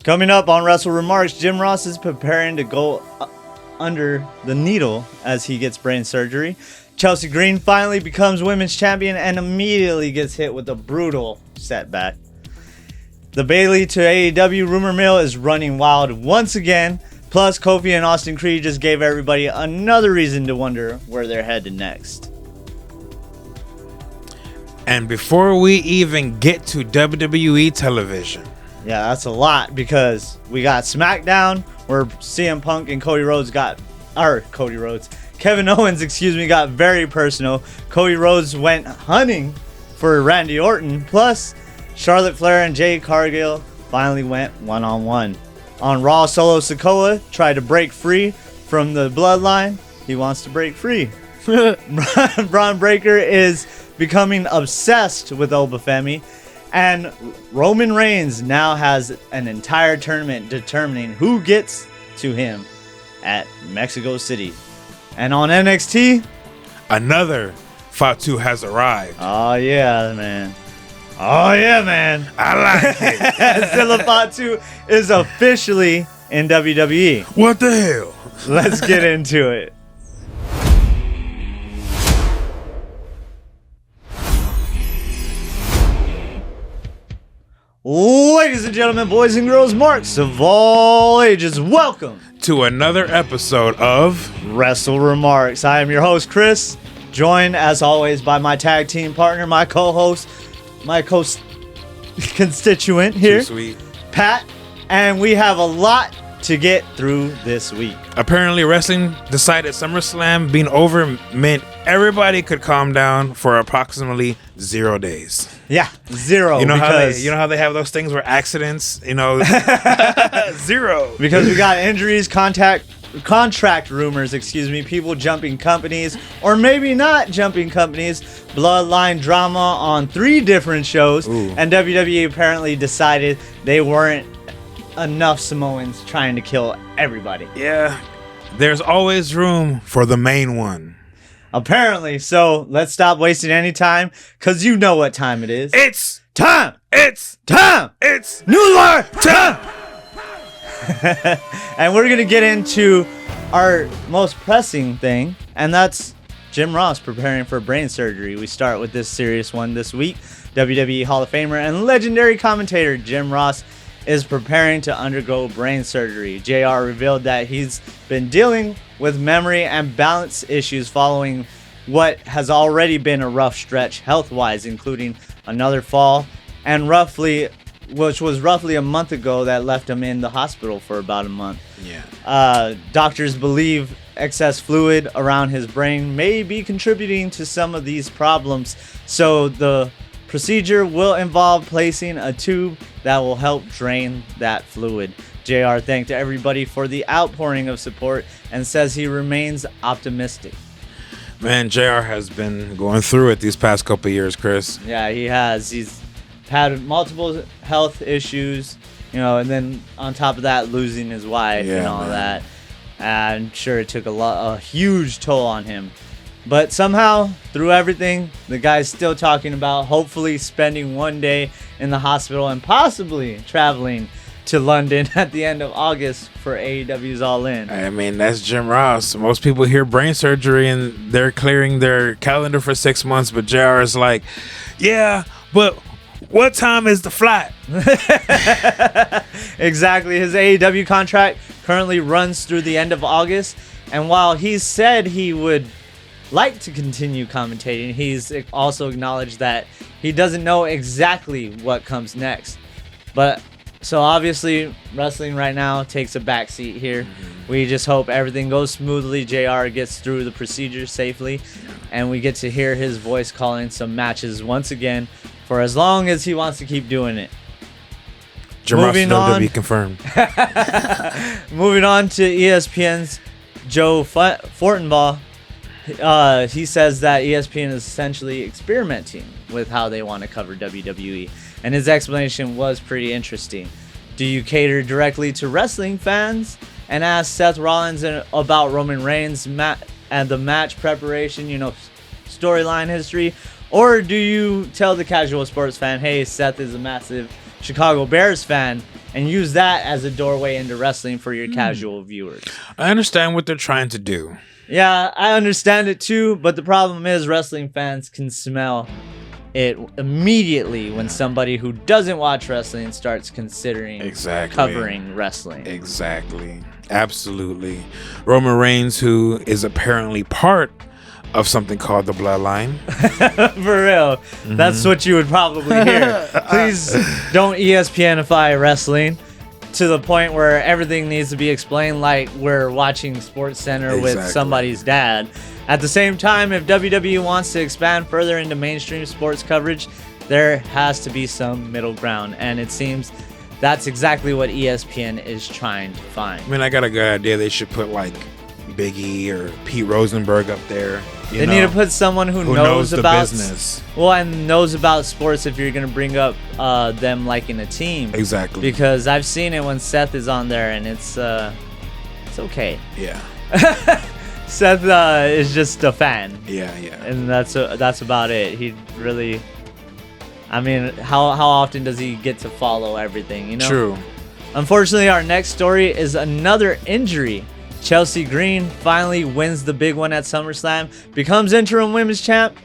Coming up on Wrestle Remarks, Jim Ross is preparing to go under the needle as he gets brain surgery. Chelsea Green finally becomes women's champion and immediately gets hit with a brutal setback. The Bayley to AEW rumor mill is running wild once again. Plus, Kofi and Austin Creed just gave everybody another reason to wonder where they're headed next. And before we even get to WWE television. Yeah, that's a lot because we got SmackDown where CM Punk and Kevin Owens, got very personal. Cody Rhodes went hunting for Randy Orton. Plus, Charlotte Flair and Jade Cargill finally went one-on-one. On Raw, Solo Sikoa tried to break free from the Bloodline. He wants to break free. Bron Breakker is becoming obsessed with Oba Femi. And Roman Reigns now has an entire tournament determining who gets to him at Mexico City. And on NXT, another Fatu has arrived. Oh yeah, man. I like it. ZILLA FATU is officially in WWE. What the hell? Let's get into it. Ladies and gentlemen, boys and girls, marks of all ages, welcome to another episode of Wrestle Remarks. I am your host, Chris, joined as always by my tag team partner, my co-host, my constituent here, sweet Pat, and we have a lot to get through this week. Apparently, wrestling decided SummerSlam being over meant everybody could calm down for approximately 0 days. Yeah, 0. You know how they have those things where accidents, 0. Because we got injuries, contract rumors, people jumping companies, or maybe not jumping companies, Bloodline drama on 3 different shows, and WWE apparently decided they weren't enough Samoans trying to kill everybody. Yeah, there's always room for the main one. Apparently, so let's stop wasting any time, because you know what time it is. It's time! It's time! It's New Lore time! And we're going to get into our most pressing thing, and that's Jim Ross preparing for brain surgery. We start with this serious one this week. WWE Hall of Famer and legendary commentator Jim Ross is preparing to undergo brain surgery. JR revealed that he's been dealing with memory and balance issues following what has already been a rough stretch health-wise, including another fall, and which was roughly a month ago that left him in the hospital for about a month. Yeah. Doctors believe excess fluid around his brain may be contributing to some of these problems, so the procedure will involve placing a tube that will help drain that fluid. JR thanked everybody for the outpouring of support and says he remains optimistic. Man, JR has been going through it these past couple of years, Chris. Yeah, he has. He's had multiple health issues, and then on top of that, losing his wife and all that. I'm sure it took a huge toll on him. But somehow, through everything, the guy's still talking about hopefully spending one day in the hospital and possibly traveling to London at the end of August for AEW's All In. I mean, that's Jim Ross. Most people hear brain surgery and they're clearing their calendar for 6 months, but JR is like, yeah, but what time is the flight? Exactly. His AEW contract currently runs through the end of August, and while he said he would like to continue commentating, he's also acknowledged that he doesn't know exactly what comes next. But so obviously wrestling right now takes a backseat here. We just hope everything goes smoothly, JR gets through the procedure safely, and we get to hear his voice calling some matches once again for as long as he wants to keep doing it. Jim Ross WWE confirmed. Moving on to ESPN's Joe Fortenbaugh. He says that ESPN is essentially experimenting with how they want to cover WWE, and his explanation was pretty interesting. Do you cater directly to wrestling fans and ask Seth Rollins about Roman Reigns and the match preparation, storyline history, or do you tell the casual sports fan, hey, Seth is a massive Chicago Bears fan, and use that as a doorway into wrestling for your casual viewers. I understand what they're trying to do. Yeah, I understand it too, but the problem is wrestling fans can smell it immediately when somebody who doesn't watch wrestling starts considering covering wrestling. Exactly. Absolutely. Roman Reigns, who is apparently part of something called the Bloodline. For real. That's what you would probably hear. Please don't ESPNify wrestling to the point where everything needs to be explained like we're watching Sports Center with somebody's dad. At the same time, if WWE wants to expand further into mainstream sports coverage, there has to be some middle ground, and it seems that's exactly what ESPN is trying to find. I mean, I got a good idea. They should put like Big E or Pete Rosenberg up there. They need to put someone who knows about business. Well, and knows about sports if you're going to bring up them like in a team. Exactly. Because I've seen it when Seth is on there, and it's okay. Yeah. Seth is just a fan. Yeah. And that's about it. He really, I mean, how often does he get to follow everything, you know? True. Unfortunately, our next story is another injury. Chelsea Green finally wins the big one at SummerSlam, becomes interim women's champ,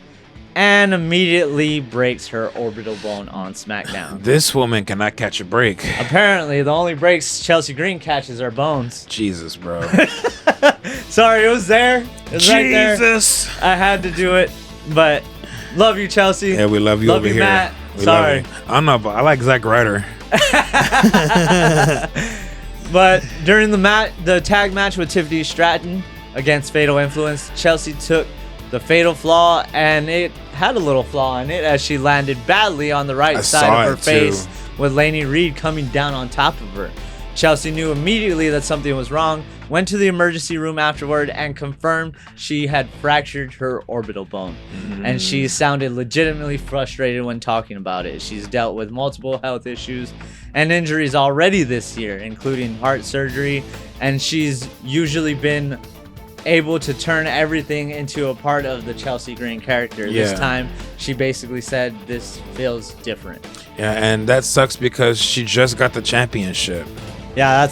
and immediately breaks her orbital bone on SmackDown. This woman cannot catch a break. Apparently, the only breaks Chelsea Green catches are bones. Jesus, bro. Sorry, it was there. It was right there. Jesus. I had to do it, but love you, Chelsea. Yeah, we love you over here. Matt. We Sorry. love you. I don't know, but I like Zack Ryder. But during the tag match with Tiffany Stratton against Fatal Influence, Chelsea took the Fatal Flaw, and it had a little flaw in it as she landed badly on the right side of her face with Laney Reed coming down on top of her. Chelsea knew immediately that something was wrong, went to the emergency room afterward, and confirmed she had fractured her orbital bone. And she sounded legitimately frustrated when talking about it. She's dealt with multiple health issues and injuries already this year, including heart surgery, and she's usually been able to turn everything into a part of the Chelsea Green character. Yeah. This time, she basically said this feels different. Yeah, and that sucks because she just got the championship. Yeah,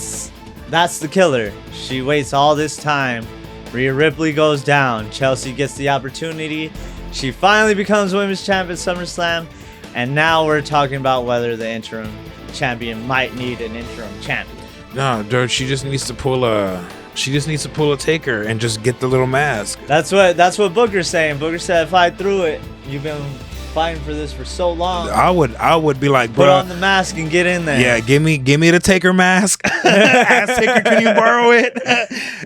that's the killer. She waits all this time. Rhea Ripley goes down. Chelsea gets the opportunity. She finally becomes women's champ at SummerSlam, and now we're talking about whether the interim champion might need an interim champion. No, dude, she just needs to pull a Taker and just get the little mask. That's what Booker's saying. Booker said, if I threw it, you've been fighting for this for so long. I would be like, bro, put on the mask and get in there. Yeah, give me the Taker mask. Ask Taker, can you borrow it?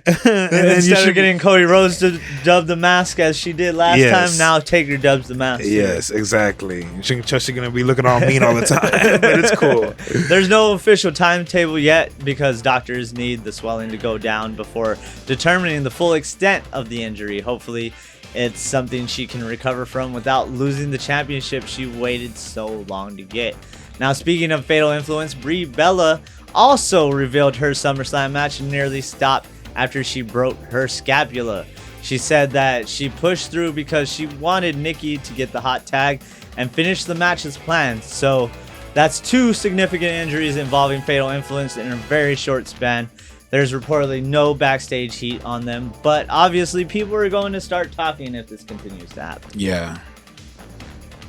and then instead of getting Cody Rhodes to dub the mask as she did last time, now Taker dubs the mask. Yes, exactly. She's gonna be looking all mean all the time, but it's cool. There's no official timetable yet because doctors need the swelling to go down before determining the full extent of the injury. Hopefully, it's something she can recover from without losing the championship she waited so long to get. Now, speaking of Fatal Influence, Brie Bella also revealed her SummerSlam match and nearly stopped after she broke her scapula. She said that she pushed through because she wanted Nikki to get the hot tag and finish the match as planned. So that's two significant injuries involving Fatal Influence in a very short span. There's reportedly no backstage heat on them, but obviously people are going to start talking if this continues to happen. Yeah.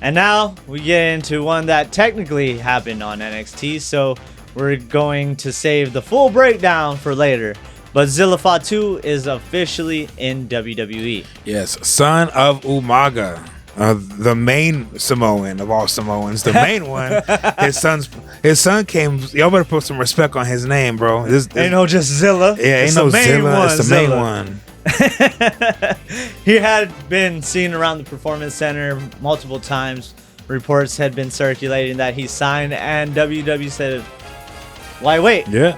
And now we get into one that technically happened on NXT, so we're going to save the full breakdown for later. But ZILLA FATU is officially in WWE. Yes, son of Umaga. The main Samoan of all Samoans, the main one. His son came. Y'all better put some respect on his name, bro. This ain't no just Zilla. Yeah, ain't no Zilla. It's the main one. He had been seen around the Performance Center multiple times. Reports had been circulating that he signed, and WWE said, "Why wait?" Yeah.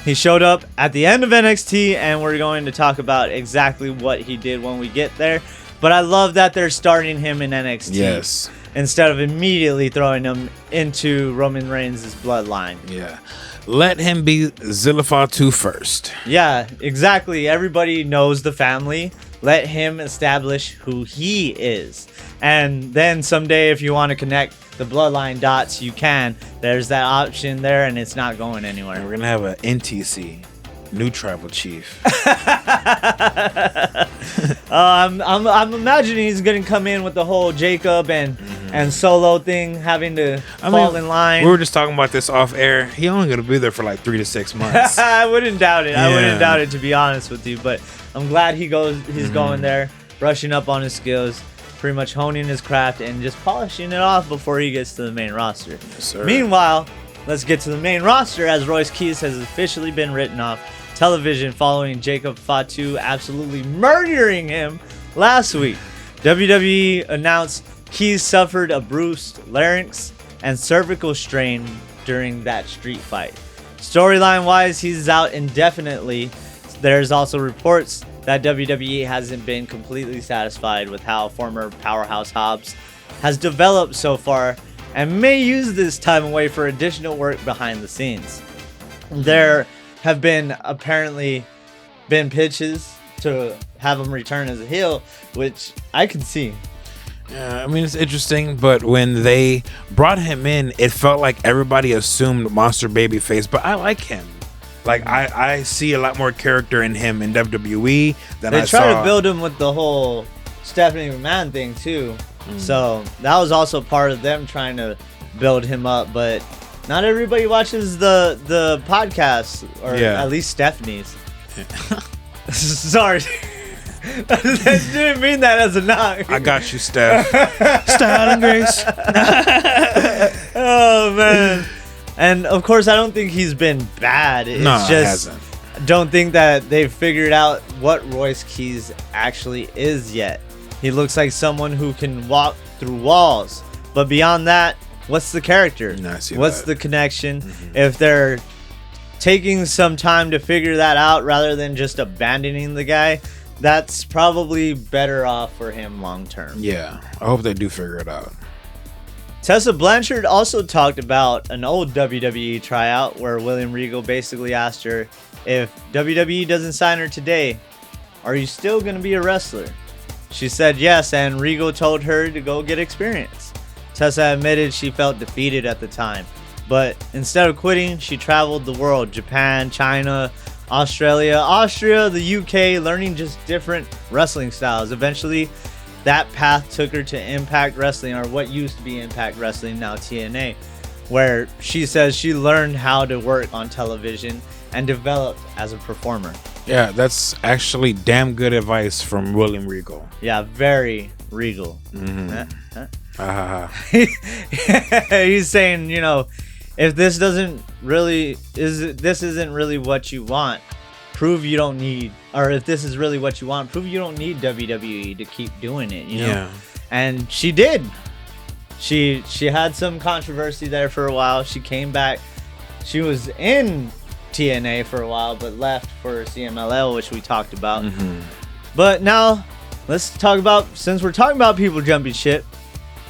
He showed up at the end of NXT, and we're going to talk about exactly what he did when we get there. But I love that they're starting him in NXT. Yes. Instead of immediately throwing him into Roman Reigns' bloodline. Yeah. Let him be ZILLA FATU first. Yeah, exactly. Everybody knows the family. Let him establish who he is. And then someday, if you want to connect the Bloodline dots, you can. There's that option there, and it's not going And anywhere. we're gonna have a NTC, new tribal chief. I'm imagining he's gonna come in with the whole Jacob and Solo thing, having to fall in line. We were just talking about this off air. He only gonna be there for like 3 to 6 months. I wouldn't doubt it. Yeah. I wouldn't doubt it, to be honest with you. But I'm glad he's going there, brushing up on his skills, pretty much honing his craft, and just polishing it off before he gets to the main roster. Yes, sir. Meanwhile, let's get to the main roster, as Royce Keys has officially been written off television following Jacob Fatu absolutely murdering him last week. WWE announced Keys suffered a bruised larynx and cervical strain during that street fight. Storyline wise, he's out indefinitely. There's also reports that WWE hasn't been completely satisfied with how former Powerhouse Hobbs has developed so far and may use this time away for additional work behind the scenes. There have been apparently been pitches to have him return as a heel, which I can see. Yeah, I mean, it's interesting, but when they brought him in, it felt like everybody assumed Monster Babyface, but I like him. Like, I see a lot more character in him in WWE than I saw. They try to build him with the whole Stephanie McMahon thing, too. So that was also part of them trying to build him up, but not everybody watches the podcast, or at least Stephanie's. Sorry. I didn't mean that as a knock. I got you, Steph. Style and grace. Oh, man. And, of course, I don't think he's been bad. It's No, just, it hasn't. don't think that they've figured out what Royce Keys actually is yet. He looks like someone who can walk through walls. But beyond that, what's the character? No, I see what's that. the connection? If they're taking some time to figure that out rather than just abandoning the guy, that's probably better off for him long term. Yeah, I hope they do figure it out. Tessa Blanchard also talked about an old WWE tryout where William Regal basically asked her, if WWE doesn't sign her today, are you still going to be a wrestler? She said yes, and Regal told her to go get experience. Tessa admitted she felt defeated at the time, but instead of quitting, she traveled the world, Japan, China, Australia, Austria, the UK, learning just different wrestling styles. Eventually, that path took her to Impact Wrestling, or what used to be Impact Wrestling, now TNA, where she says she learned how to work on television and developed as a performer. Yeah, that's actually damn good advice from William Regal. Yeah, very Regal. He's saying, you know, if this isn't really what you want, prove you don't need, or if this is really what you want, prove you don't need WWE to keep doing it, you know? Yeah. And she did. She had some controversy there for a while. She came back. She was in TNA for a while, but left for CMLL, which we talked about. But now, let's talk about, since we're talking about people jumping ship,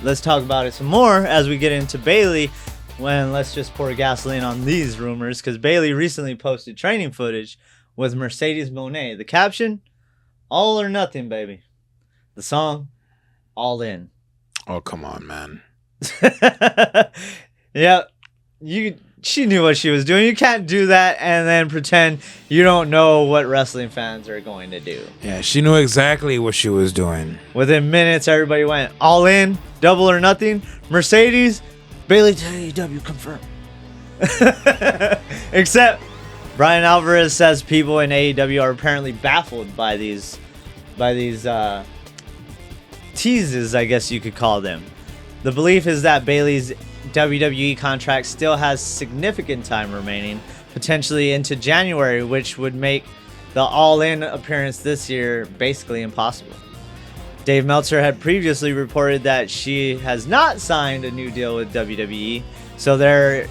let's talk about it some more as we get into Bayley. Let's just pour gasoline on these rumors, because Bayley recently posted training footage with Mercedes Moné. The caption, all or nothing, baby. The song, all in. Oh, come on, man. Yeah, she knew what she was doing. You can't do that and then pretend you don't know what wrestling fans are going to do. Yeah, she knew exactly what she was doing. Within minutes, everybody went all in, double or nothing. Mercedes, Bayley to AEW confirmed. Except Brian Alvarez says people in AEW are apparently baffled by these teases, I guess you could call them. The belief is that Bayley's WWE contract still has significant time remaining, potentially into January, which would make the all-in appearance this year basically impossible. Dave Meltzer had previously reported that she has not signed a new deal with WWE, so there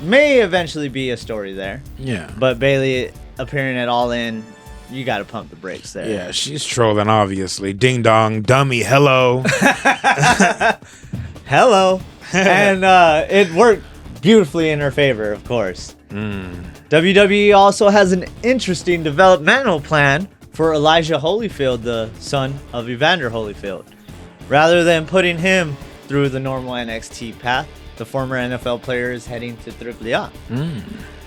may eventually be a story there. Yeah. But Bayley appearing at All In, you got to pump the brakes there. Yeah, she's trolling, obviously. Ding dong, dummy, hello. Hello. And it worked beautifully in her favor, of course. WWE also has an interesting developmental plan for Elijah Holyfield, the son of Evander Holyfield. Rather than putting him through the normal NXT path. The former NFL player is heading to AAA.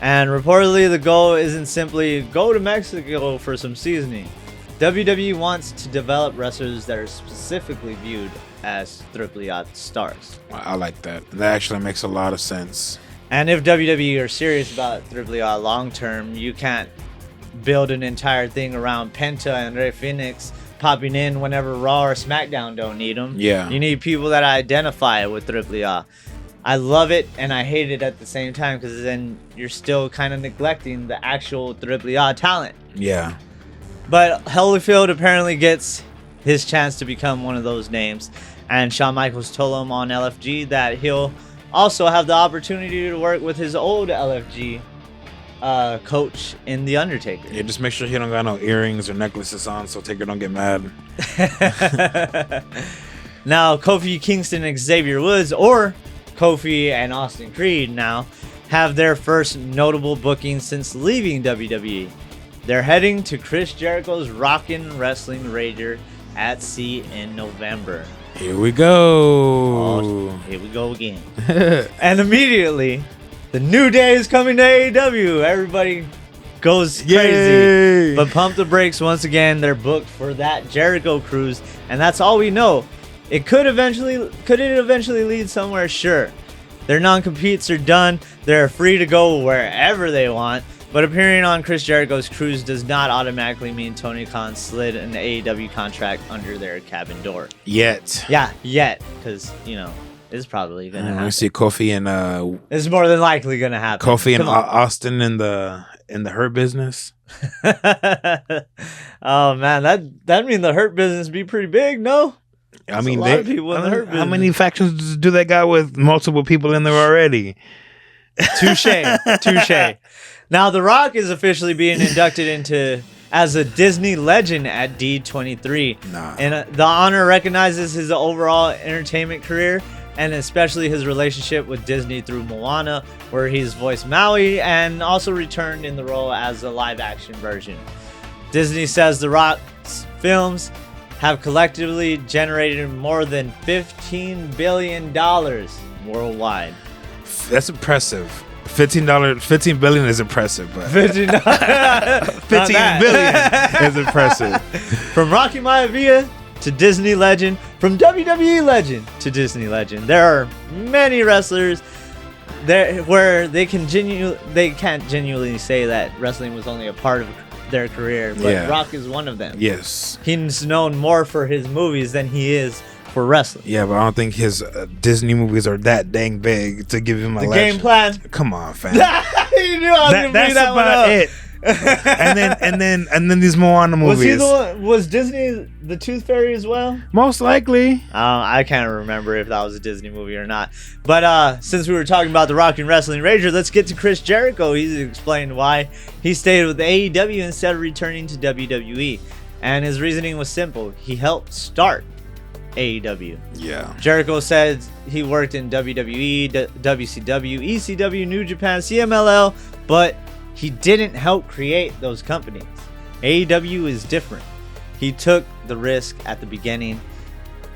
And reportedly, the goal isn't simply go to Mexico for some seasoning. WWE wants to develop wrestlers that are specifically viewed as AAA stars. I like that. That actually makes a lot of sense. And if WWE are serious about AAA long term, you can't build an entire thing around Penta and Rey Fénix popping in whenever Raw or SmackDown don't need them. Yeah. You need people that identify with AAA. I love it and I hate it at the same time because then you're still kind of neglecting the actual AAA talent. Yeah. But Holyfield apparently gets his chance to become one of those names. And Shawn Michaels told him on LFG that he'll also have the opportunity to work with his old LFG coach in The Undertaker. Yeah, just make sure he don't got no earrings or necklaces on so Taker don't get mad. Now, Kofi Kingston and Xavier Woods, or Kofi and Austin Creed now, have their first notable booking since leaving WWE. They're heading to Chris Jericho's Rockin' Wrestling Rager at Sea in November. Here we go. Oh, here we go again. And immediately, the new day is coming to AEW. Everybody goes crazy. Yay. But pump the brakes once again. They're booked for that Jericho cruise, and that's all we know. Could it eventually lead somewhere? Sure. Their non-competes are done. They're free to go wherever they want. But appearing on Chris Jericho's cruise does not automatically mean Tony Khan slid an AEW contract under their cabin door. Yet. Yeah, yet. Because, it's probably going to happen. I see Kofi and It's more than likely going to happen. Kofi and Austin in the Hurt Business. Oh, man. That mean the Hurt Business be pretty big, no? I mean, a lot of people in the Hurt how many factions do they got with multiple people in there already? Touche. Now, The Rock is officially being inducted into as a Disney legend at D23. Nah. And the honor recognizes his overall entertainment career and especially his relationship with Disney through Moana, where he's voiced Maui and also returned in the role as a live-action version. Disney says The Rock's films have collectively generated more than $15 billion worldwide. That's impressive. $15 billion is impressive, but $15 billion is impressive. From Rocky Maivia to Disney legend, from WWE legend to Disney legend, there are many wrestlers there where they can't genuinely say that wrestling was only a part of their career, but Yeah. Rock is one of them. Yes. He's known more for his movies than he is for wrestling. Yeah, but I don't think his Disney movies are that dang big to give him a The legend. game plan. Come on, fam. You knew I was gonna That's bring that one about up. it. and then these Moana movies. Was he the one? Was Disney the Tooth Fairy as well? Most likely. I can't remember if that was a Disney movie or not. But since we were talking about the Rockin' Wrestling Rager, let's get to Chris Jericho. He's explained why he stayed with AEW instead of returning to WWE. And his reasoning was simple. He helped start AEW. Yeah. Jericho said he worked in WWE, WCW, ECW, New Japan, CMLL, but he didn't help create those companies. AEW is different. He took the risk at the beginning,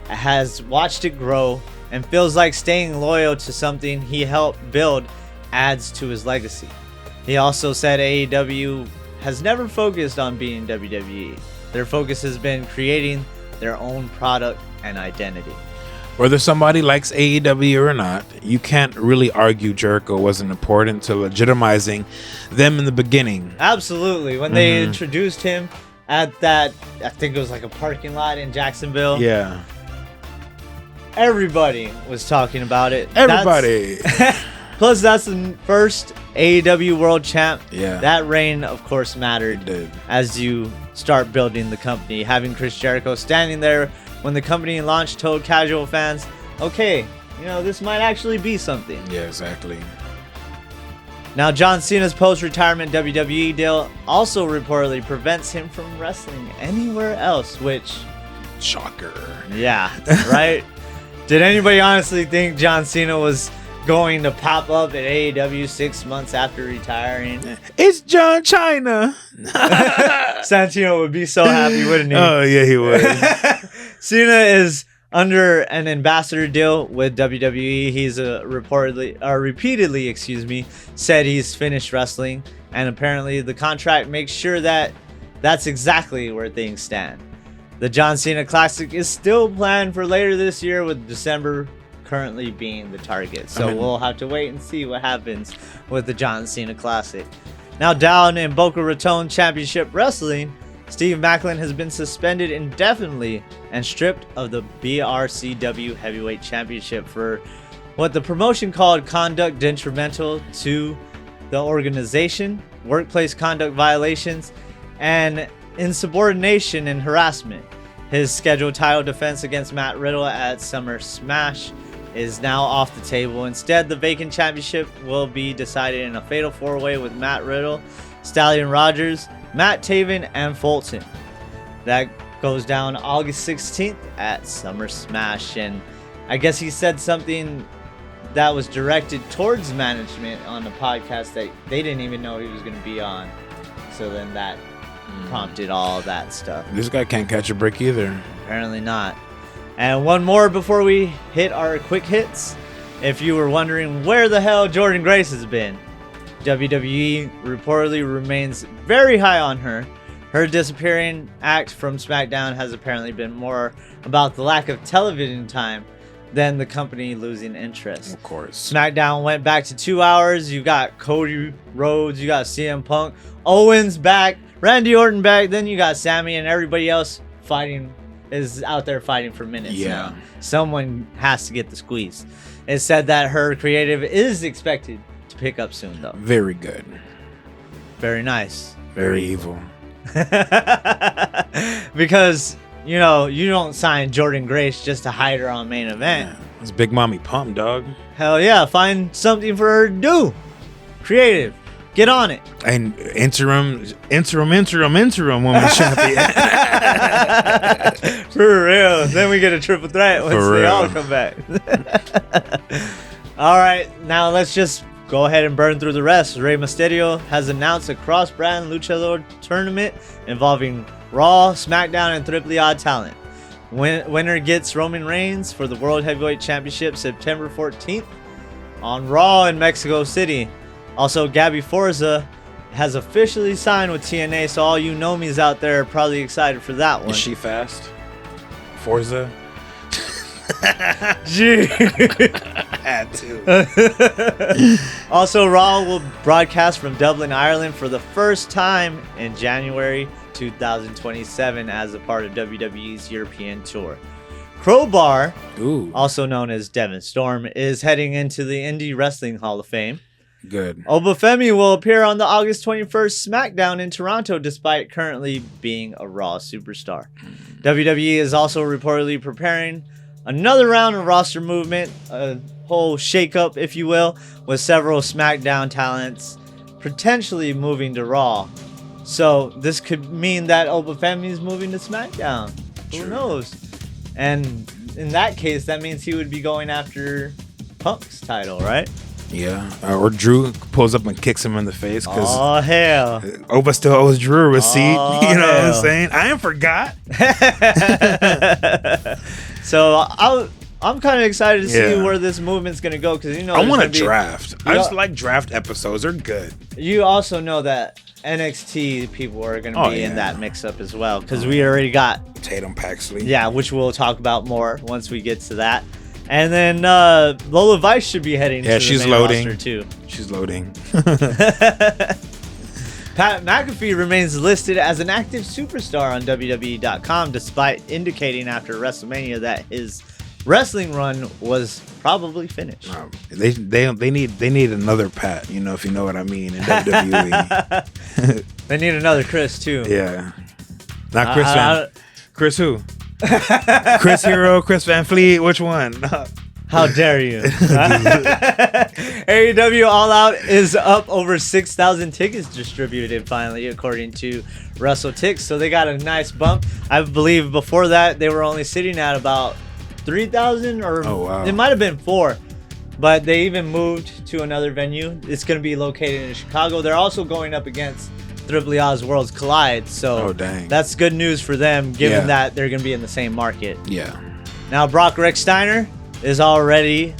has watched it grow, and feels like staying loyal to something he helped build adds to his legacy. He also said AEW has never focused on being WWE. Their focus has been creating their own product and identity. Whether somebody likes AEW or not, you can't really argue Jericho wasn't important to legitimizing them in the beginning. Absolutely. When they introduced him at that, I think it was like a parking lot in Jacksonville. Yeah. Everybody was talking about it. Everybody. Plus, that's the first AEW World Champ. Yeah. That reign, of course, mattered It did. as you start building the company. Having Chris Jericho standing there when the company launched told casual fans, okay, this might actually be something. Yeah, exactly. Now, John Cena's post-retirement WWE deal also reportedly prevents him from wrestling anywhere else, which... Shocker. Yeah, right? Did anybody honestly think John Cena was going to pop up at AEW 6 months after retiring? It's John China. Santino would be so happy, wouldn't he? Oh, yeah, he would. Cena is Under an ambassador deal with WWE, he's repeatedly, said he's finished wrestling, and apparently the contract makes sure that that's exactly where things stand. The John Cena Classic is still planned for later this year, with December currently being the target. So we'll have to wait and see what happens with the John Cena Classic. Now down in Boca Raton Championship Wrestling, Steve Maclin has been suspended indefinitely and stripped of the BRCW Heavyweight Championship for what the promotion called conduct detrimental to the organization, workplace conduct violations, and insubordination and harassment. His scheduled title defense against Matt Riddle at Summer Smash is now off the table. Instead, the vacant championship will be decided in a fatal four-way with Matt Riddle, Stallion Rogers, Matt Taven, and Fulton. That goes down August 16th at Summer Smash. And I guess he said something that was directed towards management on the podcast that they didn't even know he was going to be on. So then that prompted all that stuff. This guy can't catch a break either. Apparently not. And one more before we hit our quick hits. If you were wondering where the hell Jordynne Grace has been, WWE reportedly remains very high on her. Her disappearing act from SmackDown has apparently been more about the lack of television time than the company losing interest. Of course. SmackDown went back to 2 hours. You got Cody Rhodes, you got CM Punk, Owens back, Randy Orton back, then you got Sammy, and everybody else is out there fighting for minutes now. Someone has to get the squeeze. It said that her creative is expected to pick up soon, though. Very good. Very nice. Very evil. Because, you don't sign Jordynne Grace just to hide her on main event. Yeah, it's Big Mommy Pump, dog. Hell yeah, find something for her to do. Creative. Get on it. And interim women's champion. For real. Then we get a triple threat once they all come back. All right, now let's just go ahead and burn through the rest. Rey Mysterio has announced a cross-brand luchador tournament involving Raw, SmackDown, and Triple A talent. Winner gets Roman Reigns for the World Heavyweight Championship September 14th on Raw in Mexico City. Also, Gabby Forza has officially signed with TNA, so all you know-me's out there are probably excited for that one. Is she fast? Forza? Gee. Had to. Also, Raw will broadcast from Dublin, Ireland for the first time in January 2027 as a part of WWE's European tour. Crowbar, also known as Devon Storm, is heading into the Indie Wrestling Hall of Fame. Good. Oba Femi will appear on the August 21st SmackDown in Toronto despite currently being a Raw superstar. WWE is also reportedly preparing another round of roster movement, a whole shakeup, if you will, with several SmackDown talents potentially moving to Raw. So this could mean that Oba Femi is moving to SmackDown. Who knows? And in that case, that means he would be going after Punk's title, right? Yeah, or Drew pulls up and kicks him in the face. Oh, hell. Oba still owes Drew a receipt. Oh, you know hell. what I'm saying? I ain't forgot. So I'm kind of excited to see where this movement's going to go. Because, I want a draft. I just like draft episodes. They're good. You also know that NXT people are going to be in that mix-up as well. Because we already got Tatum Paxley. Yeah, which we'll talk about more once we get to that. And then Lola Vice should be heading to the main roster too. She's loading. Pat McAfee remains listed as an active superstar on WWE.com despite indicating after WrestleMania that his wrestling run was probably finished. They need another Pat, if you know what I mean, in WWE. They need another Chris too. Yeah. Not Chris Chris who? Chris Hero, Chris Van Fleet, which one? How dare you? AEW All Out is up over 6,000 tickets distributed finally, according to WrestleTix. So they got a nice bump. I believe before that they were only sitting at about 3,000, or it might have been 4. But they even moved to another venue. It's going to be located in Chicago. They're also going up against Triple A's Worlds Collide, so that's good news for them, given that they're going to be in the same market. Yeah. Now Brock Lesnar has already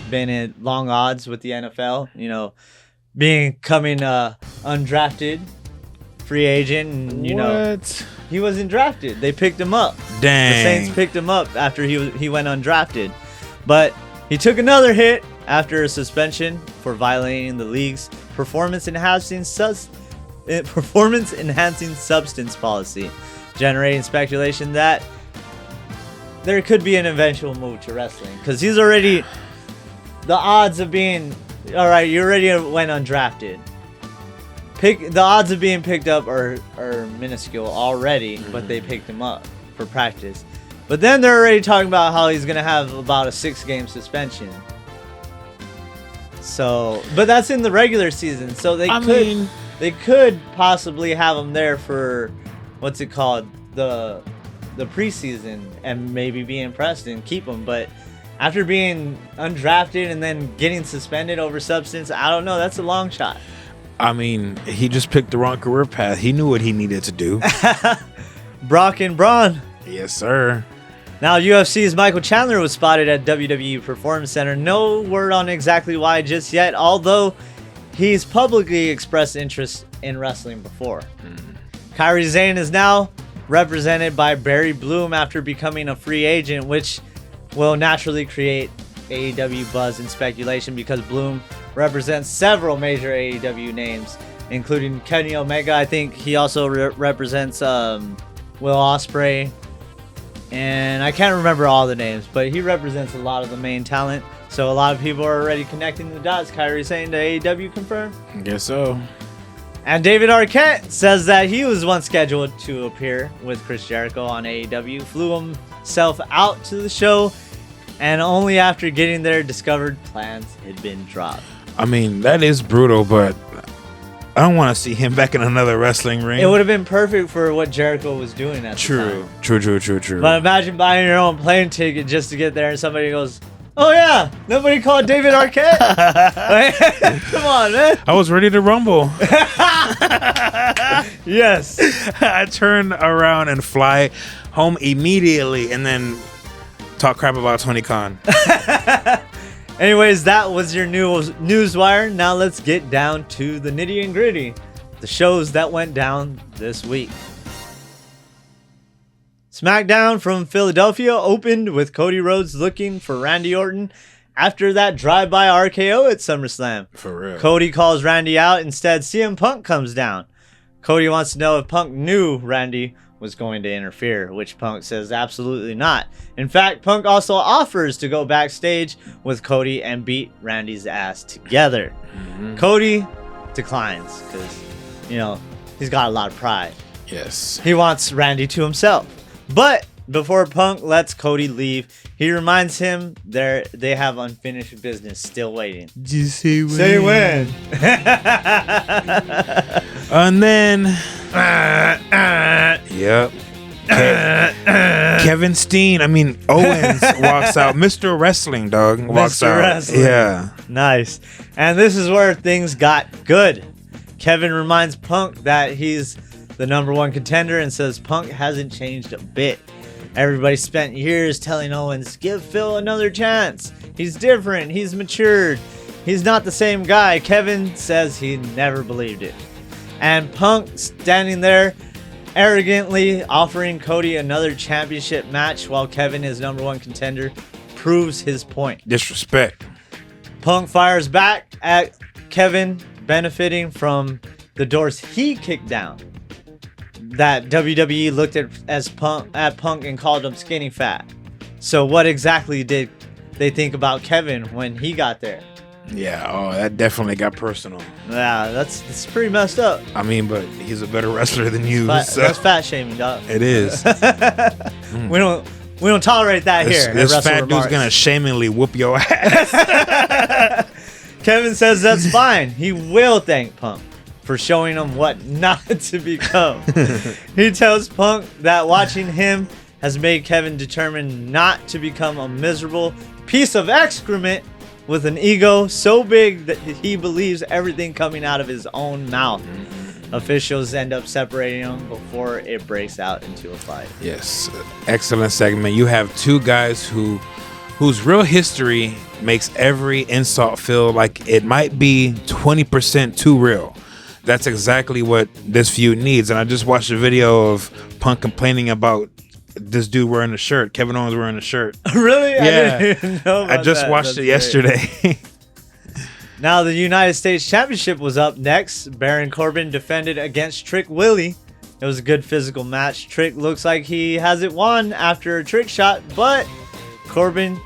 been at long odds with the NFL. You know, becoming undrafted free agent, and you know he wasn't drafted. They picked him up. Dang. The Saints picked him up after he went undrafted, but he took another hit after a suspension for violating the league's performance-enhancing substance policy, generating speculation that there could be an eventual move to wrestling, because he's already the odds of being all right. You already went undrafted. The odds of being picked up are minuscule already, but they picked him up for practice. But then they're already talking about how he's gonna have about a 6-game suspension. So, but that's in the regular season. So they could possibly have him there for what's it called, the preseason, and maybe be impressed and keep him. But after being undrafted and then getting suspended over substance, I don't know. That's a long shot. I mean, he just picked the wrong career path. He knew what he needed to do. Brock and Bron. Yes, sir. Now, UFC's Michael Chandler was spotted at WWE Performance Center. No word on exactly why just yet, although he's publicly expressed interest in wrestling before. Kairi Sane is now represented by Barry Bloom after becoming a free agent, which will naturally create AEW buzz and speculation because Bloom represents several major AEW names, including Kenny Omega. I think he also represents Will Ospreay, and I can't remember all the names, but he represents a lot of the main talent. So a lot of people are already connecting the dots. Kairi Sane to AEW confirmed? I guess so. And David Arquette says that he was once scheduled to appear with Chris Jericho on AEW, flew himself out to the show, and only after getting there discovered plans had been dropped. I mean, that is brutal, but I don't want to see him back in another wrestling ring. It would have been perfect for what Jericho was doing at the time. True. But imagine buying your own plane ticket just to get there and somebody goes, "Oh yeah, nobody called David Arquette?" Come on, man. I was ready to rumble. Yes. I turn around and fly home immediately and then talk crap about Tony Khan. Anyways, that was your newswire. Now let's get down to the nitty and gritty. The shows that went down this week. SmackDown from Philadelphia opened with Cody Rhodes looking for Randy Orton after that drive-by RKO at SummerSlam. For real. Cody calls Randy out. Instead, CM Punk comes down. Cody wants to know if Punk knew Randy was going to interfere, which Punk says absolutely not. In fact, Punk also offers to go backstage with Cody and beat Randy's ass together. Cody declines because, you know, he's got a lot of pride. Yes. He wants Randy to himself. But before Punk lets Cody leave, he reminds him they have unfinished business still waiting. Just say when. Say when. And then, yep. Kevin Owens walks out. Mr. Wrestling, dog, walks out. Wrestling. Yeah. Nice. And this is where things got good. Kevin reminds Punk that he's the #1 contender and says Punk hasn't changed a bit. Everybody spent years telling Owens, give Phil another chance. He's different. He's matured. He's not the same guy. Kevin says he never believed it. And Punk standing there arrogantly offering Cody another championship match while Kevin is #1 contender proves his point. Disrespect. Punk fires back at Kevin, benefiting from the doors he kicked down. That WWE looked at Punk and called him skinny fat. So what exactly did they think about Kevin when he got there? Yeah, that definitely got personal. Yeah, that's pretty messed up. I mean, but he's a better wrestler than you. That's fat shaming, dog. It is. We don't tolerate that here. This fat dude's gonna shamingly whoop your ass. Kevin says that's fine. He will thank Punk for showing him what not to become. He tells Punk that watching him has made Kevin determined not to become a miserable piece of excrement with an ego so big that he believes everything coming out of his own mouth. Officials end up separating them before it breaks out into a fight. Yes, excellent segment. You have two guys whose real history makes every insult feel like it might be 20% too real. That's exactly what this feud needs. And I just watched a video of Punk complaining about this dude wearing a shirt. Kevin Owens wearing a shirt. Really? Yeah. I didn't even know about I just that. watched That's it yesterday. Now the United States Championship was up next. Baron Corbin defended against Trick Willie. It was a good physical match. Trick looks like he has it won after a trick shot, but Corbin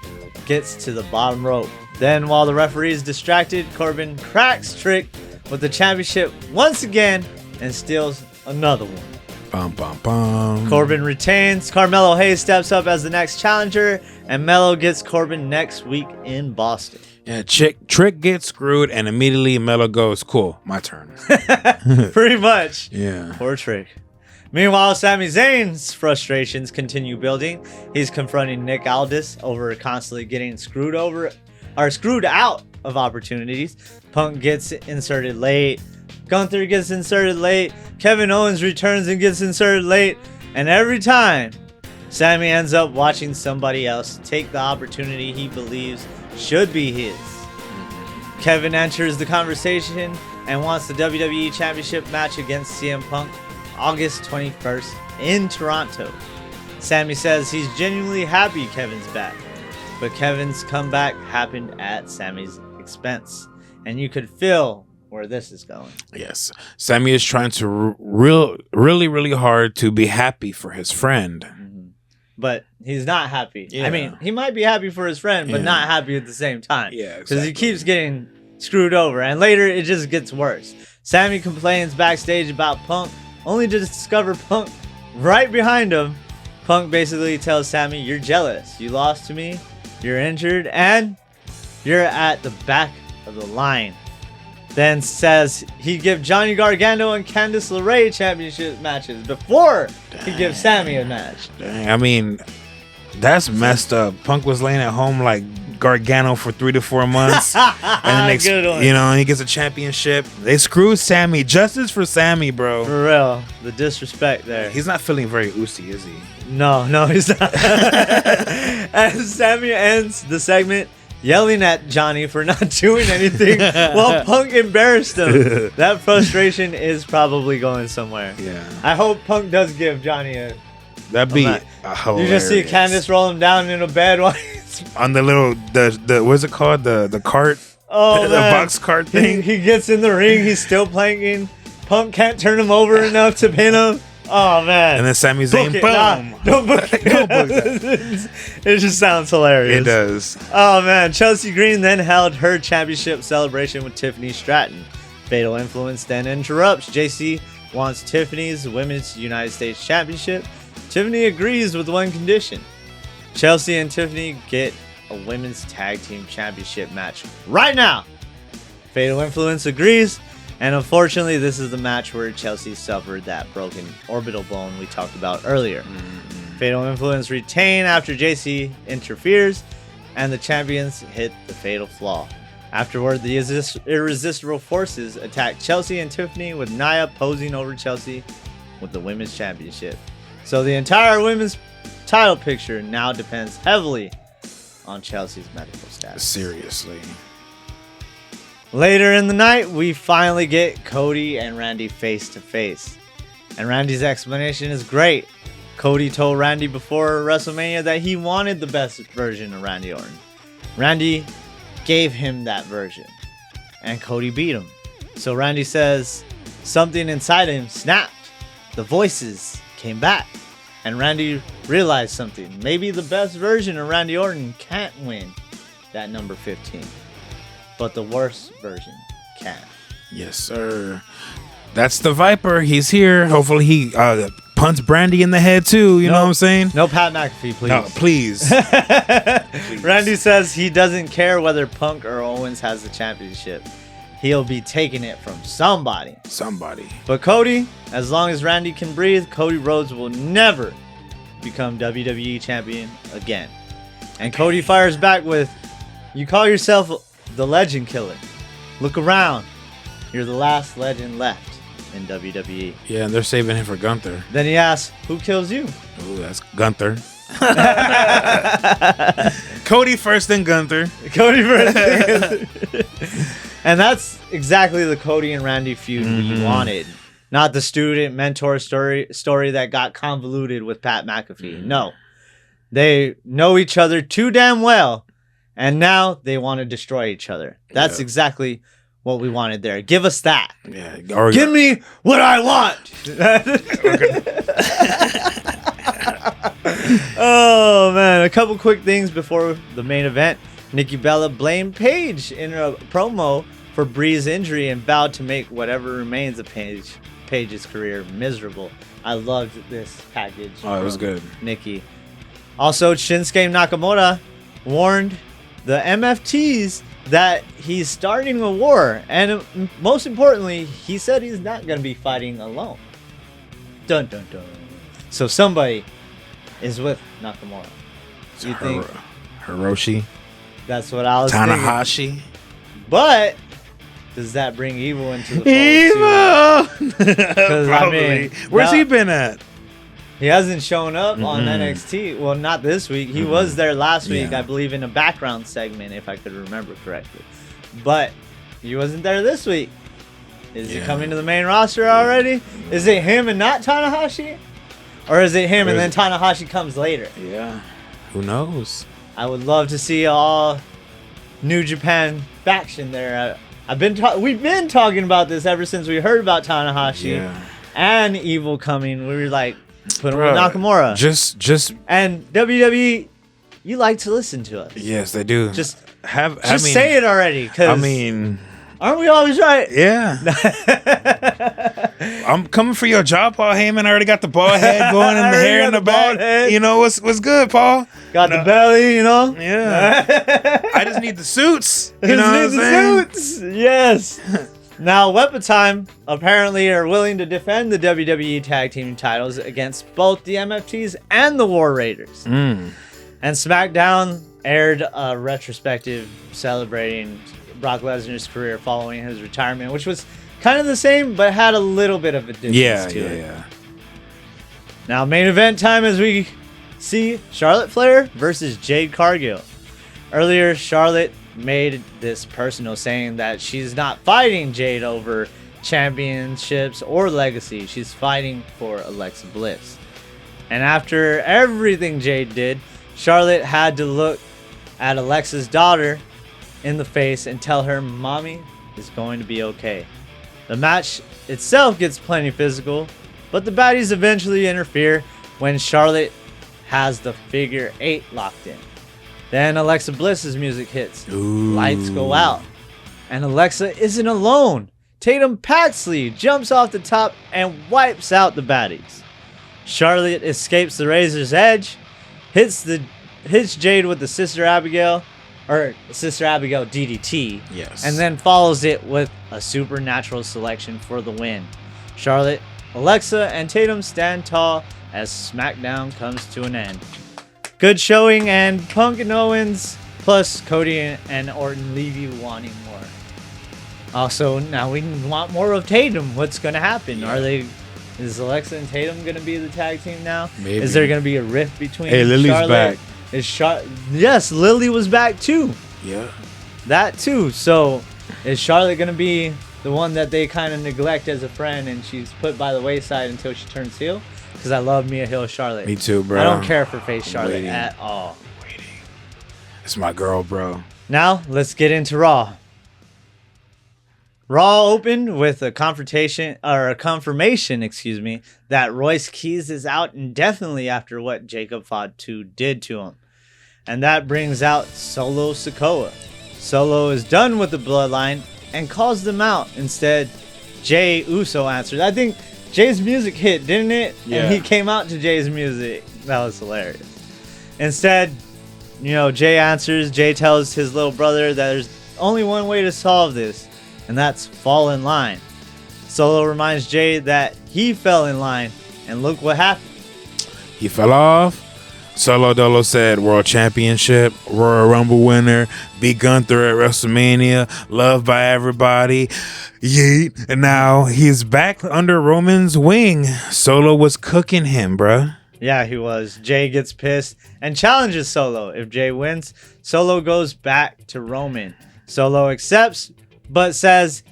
gets to the bottom rope. Then while the referee is distracted, Corbin cracks Trick with the championship once again and steals another one. Bum, bum, bum. Corbin retains. Carmelo Hayes steps up as the next challenger, and Melo gets Corbin next week in Boston. Yeah, Trick gets screwed, and immediately Melo goes, cool, my turn. Pretty much. Yeah. Poor Trick. Meanwhile, Sami Zayn's frustrations continue building. He's confronting Nick Aldis over constantly getting screwed out of opportunities. Punk gets inserted late. Gunther gets inserted late. Kevin Owens returns and gets inserted late. And every time, Sami ends up watching somebody else take the opportunity he believes should be his. Kevin enters the conversation and wants the WWE Championship match against CM Punk August 21st in Toronto. Sami says he's genuinely happy Kevin's back, but Kevin's comeback happened at Sami's expense, and you could feel where this is going. Yes. Sami is trying to really hard to be happy for his friend. But he's not happy. Yeah. I mean, he might be happy for his friend, but not happy at the same time. Yeah, because he keeps getting screwed over, and later it just gets worse. Sami complains backstage about Punk, only to discover Punk right behind him. Punk basically tells Sami, "You're jealous. You lost to me. You're injured, and you're at the back of the line." Then says he'd give Johnny Gargano and Candice LeRae championship matches before he gives Sami a match. Dang, I mean, that's messed up. Punk was laying at home like Gargano for 3 to 4 months. And then he gets a championship. They screwed Sami. Justice for Sami, bro. For real. The disrespect there. He's not feeling very oozy, is he? No, he's not. And Sami ends the segment yelling at Johnny for not doing anything while Punk embarrassed him. That frustration is probably going somewhere. Yeah. I hope Punk does give Johnny a... That'd be You just see Candice roll him down in a bed while he's... On the little, the what's it called? The cart? Oh, the box cart thing? He gets in the ring, he's still planking. Punk can't turn him over enough to pin him. Oh, man. And then Sami Zayn, boom. Nah, don't book it. Don't book that. It just sounds hilarious. It does. Oh, man. Chelsea Green then held her championship celebration with Tiffany Stratton. Fatal Influence then interrupts. JC wants Tiffany's Women's United States Championship. Tiffany agrees with one condition. Chelsea and Tiffany get a Women's Tag Team Championship match right now. Fatal Influence agrees. And unfortunately, this is the match where Chelsea suffered that broken orbital bone we talked about earlier. Fatal Influence retain after JC interferes, and the champions hit the fatal flaw. Afterward, the irresistible forces attack Chelsea and Tiffany, with Nia posing over Chelsea with the Women's Championship. So the entire women's title picture now depends heavily on Chelsea's medical status. Seriously. Later in the night, we finally get Cody and Randy face to face. And Randy's explanation is great. Cody told Randy before WrestleMania that he wanted the best version of Randy Orton. Randy gave him that version, and Cody beat him. So Randy says something inside him snapped. The voices came back, and Randy realized something. Maybe the best version of Randy Orton can't win that number 15. But the worst version can. Yes, sir. That's the Viper. He's here. Hopefully he punts Brandy in the head too. You know what I'm saying? No Pat McAfee, please. No, please. Please. Randy says he doesn't care whether Punk or Owens has the championship. He'll be taking it from somebody. But Cody, as long as Randy can breathe, Cody Rhodes will never become WWE Champion again. And Cody fires back with, "You call yourself the Legend Killer. Look around. You're the last legend left." in WWE. Yeah, and they're saving him for Gunther. Then he asks, who kills you? Ooh, that's Gunther. Cody first, then Gunther. Cody first. And that's exactly the Cody and Randy feud we wanted. Not the student mentor story that got convoluted with Pat McAfee. No. They know each other too damn well, and now they want to destroy each other. That's exactly what we wanted there. Give us that. Yeah. Give me what I want. Oh, man. A couple quick things before the main event. Nikki Bella blamed Paige in a promo for Bree's injury and vowed to make whatever remains of Paige's career miserable. I loved this package. Oh, it was good. Nikki. Also, Shinsuke Nakamura warned the MFTs that he's starting a war. And most importantly, he said he's not going to be fighting alone. Dun, dun, dun. So somebody is with Nakamura. You think Hiroshi? That's what I was thinking. Tanahashi? But does that bring Evil into the fold? Evil! Probably. Where's he been at? He hasn't shown up on NXT. Well, not this week. He was there last week, I believe, in a background segment, if I could remember correctly. But he wasn't there this week. Is he coming to the main roster already? Is it him and not Tanahashi? Or is it him and then Tanahashi comes later? Yeah. Who knows? I would love to see all New Japan faction there. We've been talking about this ever since we heard about Tanahashi and Evil coming. We were like, put him with Nakamura. Just and WWE, you like to listen to us. Yes, they do. Just say it already. I mean, aren't we always right? Yeah. I'm coming for your job, Paul Heyman. I already got the bald head going and the hair in the back. You know what's good, Paul? Got the belly, you know? Yeah. I just need the suits. You know what I'm saying? Suits. Yes. Now, Weapon Time apparently are willing to defend the WWE Tag Team titles against both the MFTs and the War Raiders. And SmackDown aired a retrospective celebrating Brock Lesnar's career following his retirement, which was kind of the same, but had a little bit of a difference to it. Yeah. Now, main event time as we see Charlotte Flair versus Jade Cargill. Earlier, Charlotte made this personal, saying that she's not fighting Jade over championships or legacy. She's fighting for Alexa Bliss. And after everything Jade did, Charlotte had to look at Alexa's daughter in the face and tell her mommy is going to be okay. The match itself gets plenty physical, but the baddies eventually interfere when Charlotte has the figure 8 locked in. Then Alexa Bliss's music hits. Ooh. Lights go out. And Alexa isn't alone. Tatum Paxley jumps off the top and wipes out the baddies. Charlotte escapes the Razor's Edge, hits Jade with the Sister Abigail DDT. Yes. And then follows it with a supernatural selection for the win. Charlotte, Alexa, and Tatum stand tall as SmackDown comes to an end. Good showing, and Punk and Owens plus Cody and Orton leave you wanting more. Also, now we want more of Tatum. What's going to happen? Yeah. Is Alexa and Tatum going to be the tag team now? Maybe. Is there going to be a rift between Lily's Charlotte? back. Yes, Lily was back too. Yeah. That too. So is Charlotte going to be the one that they kind of neglect as a friend and she's put by the wayside until she turns heel? Because I love Mia Hill Charlotte. Me too, bro. I don't care for face Charlotte at all. It's my girl, bro. Now, let's get into Raw. Raw opened with a confirmation, that Royce Keys is out indefinitely after what Jacob Fatu did to him. And that brings out Solo Sikoa. Solo is done with the Bloodline and calls them out. Instead, Jey Uso answered. I think Jay's music hit, didn't it? Yeah. And he came out to Jay's music. That was hilarious. Instead, Jay answers. Jay tells his little brother that there's only one way to solve this, and that's fall in line. Solo reminds Jay that he fell in line, and look what happened. He fell off Solo Dolo said World Championship, Royal Rumble winner, beat Gunther at WrestleMania, loved by everybody. Yeet. And now he's back under Roman's wing. Solo was cooking him, bruh. Yeah, he was. Jey gets pissed and challenges Solo. If Jey wins, Solo goes back to Roman. Solo accepts, but says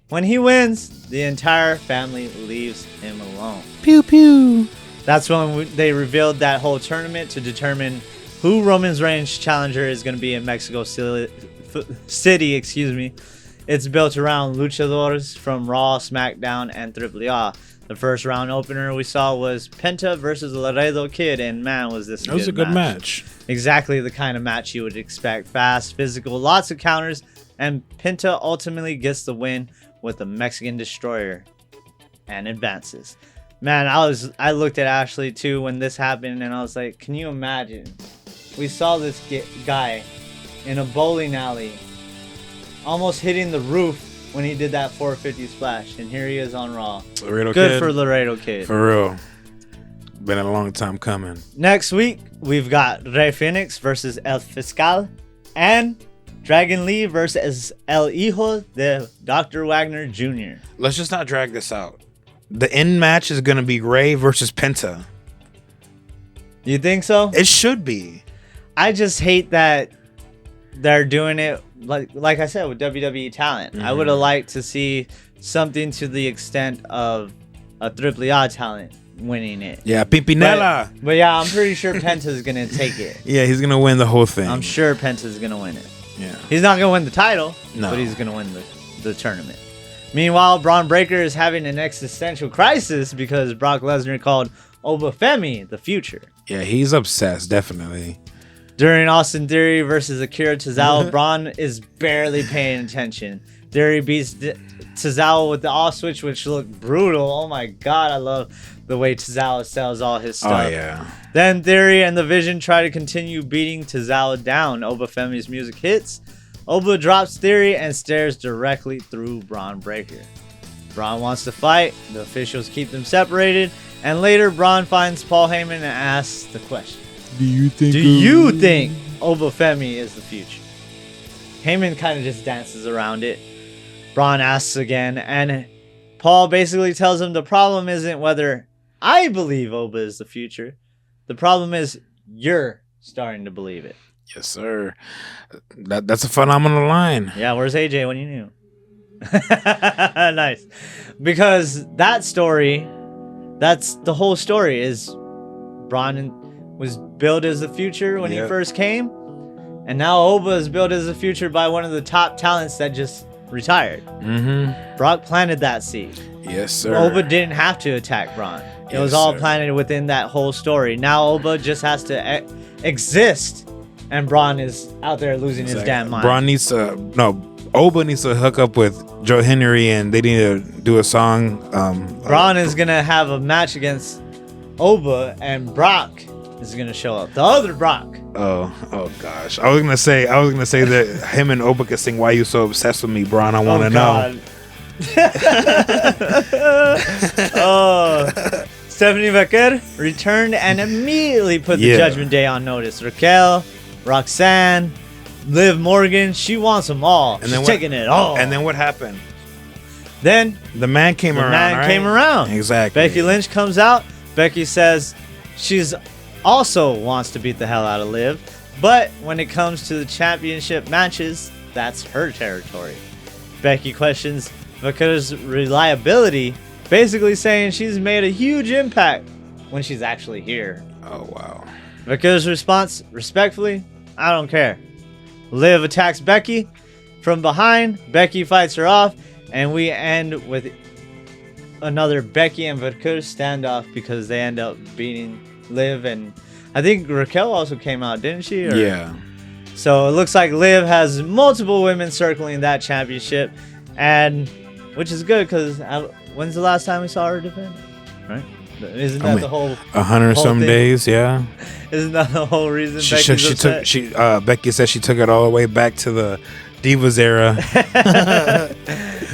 when he wins, the entire family leaves him alone. Pew pew. That's when they revealed that whole tournament to determine who Roman's Reigns challenger is going to be in Mexico City. It's built around luchadores from Raw, SmackDown, and AAA. The first round opener we saw was Penta versus Laredo Kid, and man, was this a good match. Exactly the kind of match you would expect. Fast, physical, lots of counters, and Penta ultimately gets the win with the Mexican Destroyer and advances. Man, I looked at Ashley too when this happened, and I was like, can you imagine? We saw this guy in a bowling alley almost hitting the roof when he did that 450 splash, and here he is on Raw. Good for Laredo Kid. For real. Been a long time coming. Next week, we've got Rey Fénix versus El Fiscal, and Dragon Lee versus El Hijo de Dr. Wagner Jr. Let's just not drag this out. The end match is going to be Rey versus Penta. You think so? It should be. I just hate that they're doing it like I said with WWE talent. I would have liked to see something to the extent of a AAA talent winning it. Yeah, Pimpinella. But yeah, I'm pretty sure Penta's gonna take it. Yeah, he's gonna win the whole thing. I'm sure Penta's gonna win it. Yeah, he's not gonna win the title, no, but he's gonna win the tournament. Meanwhile, Bron Breakker is having an existential crisis because Brock Lesnar called Oba Femi the future. Yeah, he's obsessed, definitely. During Austin Theory versus Akira Tozawa, Bron is barely paying attention. Theory beats Tozawa with the off switch, which looked brutal. Oh my god, I love the way Tozawa sells all his stuff. Oh yeah. Then Theory and the Vision try to continue beating Tozawa down. Oba Femi's music hits. Oba drops Theory and stares directly through Bron Breakker. Bron wants to fight. The officials keep them separated. And later, Bron finds Paul Heyman and asks the question. Do you think Oba Femi is the future? Heyman kind of just dances around it. Bron asks again, and Paul basically tells him the problem isn't whether I believe Oba is the future. The problem is you're starting to believe it. Yes, sir. That's a phenomenal line. Yeah, where's AJ when you knew? Nice. Because that story, that's the whole story, is Bron was billed as the future when he first came, and now Oba is billed as the future by one of the top talents that just retired. Brock planted that seed. Yes, sir. Oba didn't have to attack Bron. It was all planted within that whole story. Now Oba just has to exist, and Bron is out there losing his damn mind. Oba needs to hook up with Joe Henry, and they need to do a song. Bron is gonna have a match against Oba, and Brock is gonna show up. The other Brock. Oh gosh. I was gonna say that him and Oba could sing "Why You So Obsessed With Me, Bron." I want to know. Stephanie Becker returned and immediately put the Judgment Day on notice. Raquel, Roxanne, Liv Morgan, she wants them all. She's taking it all. And then what happened? Then the man came around. Exactly. Becky Lynch comes out. Becky says she's also wants to beat the hell out of Liv, but when it comes to the championship matches, that's her territory. Becky questions Becca's reliability, basically saying she's made a huge impact when she's actually here. Oh wow. Becca's response, respectfully, I don't care. Liv attacks Becky from behind. Becky fights her off, and we end with another Becky and Becca standoff because they end up beating Liv, and I think Raquel also came out, didn't she? Yeah. So it looks like Liv has multiple women circling that championship, and which is good because when's the last time we saw her defend? Right? Isn't that the whole 100 some days? Yeah. Isn't that the whole reason? Becky said she took it all the way back to Divas era.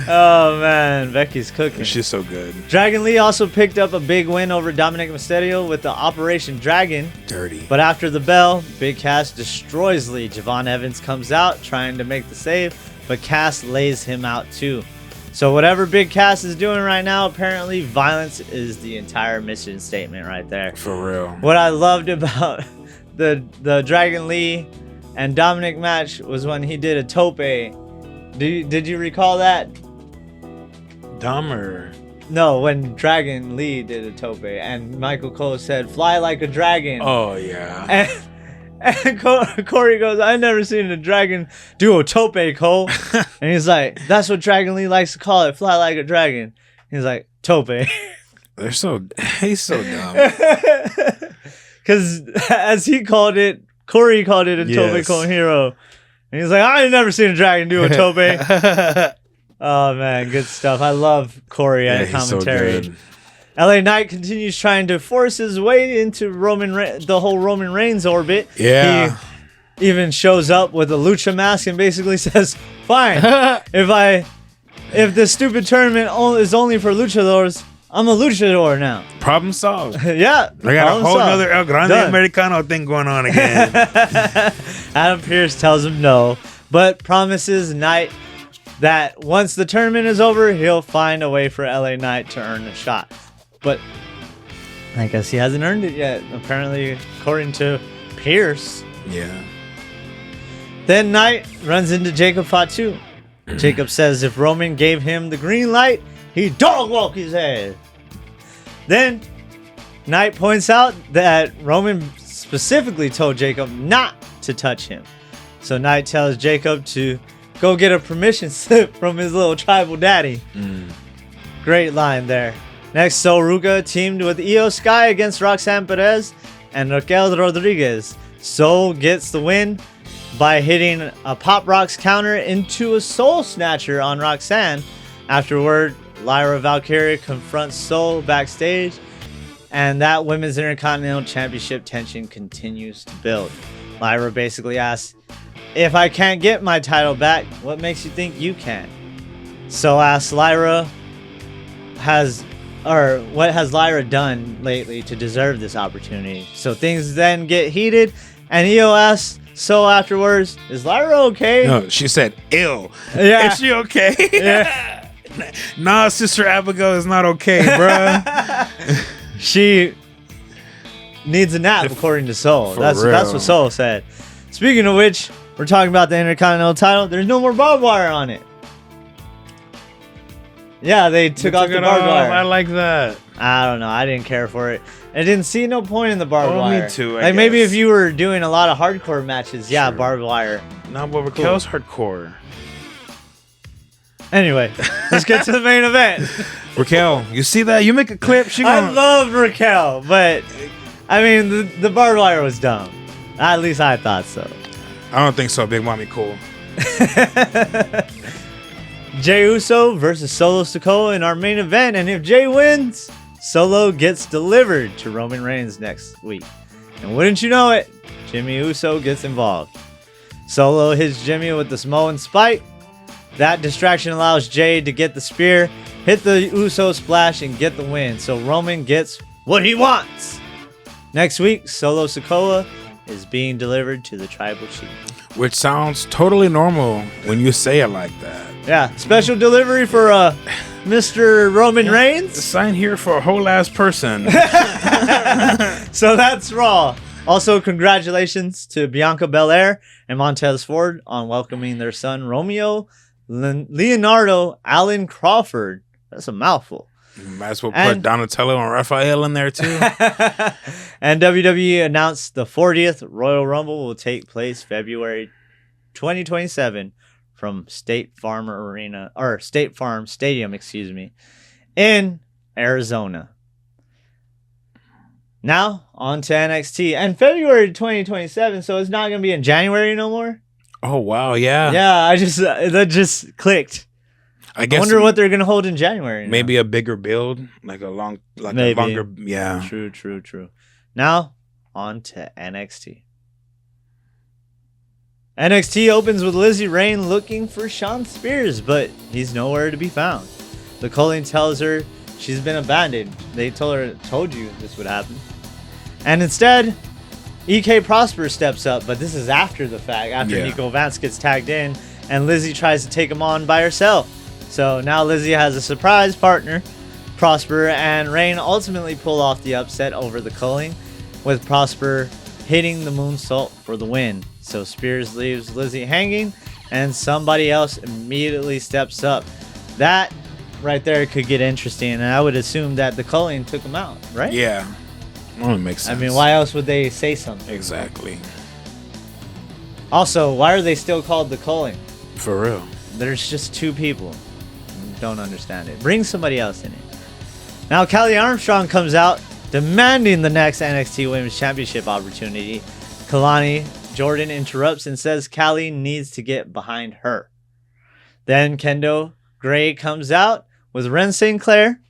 Oh man, Becky's cooking. She's so good. Dragon Lee also picked up a big win over Dominic Mysterio with the Operation Dragon. Dirty. But after the bell, Big Cass destroys Lee. Javon Evans comes out trying to make the save, but Cass lays him out too. So whatever Big Cass is doing right now, apparently violence is the entire mission statement right there. For real. What I loved about the Dragon Lee and Dominic match was when he did a tope. Did you recall that? Dahmer. No, when Dragon Lee did a tope and Michael Cole said, "Fly like a dragon." Oh, yeah. And Corey goes, "I never seen a dragon do a tope, Cole." And he's like, "That's what Dragon Lee likes to call it, fly like a dragon." He's like, "Tope." He's so dumb. Because as he called it, Corey called it a tope con hero. And he's like, "I ain't never seen a dragon do a tope." Oh man, good stuff. I love Corey at commentary. So LA Knight continues trying to force his way into the whole Roman Reigns orbit. Yeah. He even shows up with a lucha mask and basically says, "Fine, if this stupid tournament is only for luchadors, I'm a luchador now." Problem solved. Yeah. I got a whole other El Grande Americano thing going on again. Adam Pearce tells him no, but promises Knight that once the tournament is over, he'll find a way for LA Knight to earn a shot. But I guess he hasn't earned it yet, apparently, according to Pierce. Yeah. Then Knight runs into Jacob Fatu. Jacob says if Roman gave him the green light, he'd dog walk his head. Then Knight points out that Roman specifically told Jacob not to touch him. So Knight tells Jacob to go get a permission slip from his little tribal daddy. Great line there. Next, Sol Ruca teamed with Io Sky against Roxanne Perez and Raquel Rodriguez. Sol gets the win by hitting a Pop Rocks counter into a Soul Snatcher on Roxanne. Afterward, Lyra Valkyria confronts Sol backstage, and that Women's Intercontinental Championship tension continues to build. Lyra basically asks, "If I can't get my title back, what makes you think you can?" So asks Lyra, what has Lyra done lately to deserve this opportunity? So things then get heated, and Io asks So afterwards, "Is Lyra okay?" No, she said, "Ill." Yeah. Is she okay? Yeah. Nah, Sister Abigail is not okay, bruh. She needs a nap, according to Sol. That's what Sol said. Speaking of which, we're talking about the Intercontinental title. There's no more barbed wire on it. Yeah, they took off the barbed wire. I like that. I don't know. I didn't care for it. I didn't see no point in the barbed wire. Me too, I guess. Maybe if you were doing a lot of hardcore matches, yeah, barbed wire. No, but Raquel's hardcore. Anyway, let's get to the main event. Raquel, you see that? You make a clip. I love Raquel, but I mean, the barbed wire was dumb. At least I thought so. I don't think so. Big Mommy cool. Jey Uso versus Solo Sikoa in our main event, and if Jey wins, Solo gets delivered to Roman Reigns next week. And wouldn't you know it, Jimmy Uso gets involved. Solo hits Jimmy with the Samoan Spike. That distraction allows Jey to get the spear, hit the Uso splash, and get the win. So Roman gets what he wants. Next week, Solo Sikoa is being delivered to the Tribal Chief. Which sounds totally normal when you say it like that. Yeah, special delivery for Mr. Roman Reigns. Sign here for a whole ass person. So that's Raw. Also, congratulations to Bianca Belair and Montez Ford on welcoming their son Romeo Leonardo Allen Crawford. That's a mouthful. Might as well put Donatello and Raphael in there too. And WWE announced the 40th Royal Rumble will take place February 2027 from State Farm Stadium, in Arizona. Now on to NXT, and February 2027, so it's not gonna be in January no more. Oh wow, yeah. Yeah, that just clicked. I wonder what they're gonna hold in January. Maybe a bigger build, like a longer, yeah. True. Now on to NXT. NXT opens with Lizzie Rain looking for Shawn Spears, but he's nowhere to be found. The Colleen tells her she's been abandoned. They told you this would happen. And instead, EK Prosper steps up, but this is after the fact, after Nico Vance gets tagged in, and Lizzie tries to take him on by herself. So now Lizzie has a surprise partner, Prosper, and Rain ultimately pull off the upset over the Culling, with Prosper hitting the moonsault for the win. So Spears leaves Lizzie hanging, and somebody else immediately steps up. That right there could get interesting, and I would assume that the Culling took him out, right? Yeah. Well, it makes sense. I mean, why else would they say something? Exactly. Also, why are they still called the Culling? For real. There's just two people. Don't understand it. Bring somebody else in it. Now, Callie Armstrong comes out demanding the next NXT Women's Championship opportunity. Kalani Jordan interrupts and says Callie needs to get behind her. Then Kendo Gray comes out with Ren St. Clair.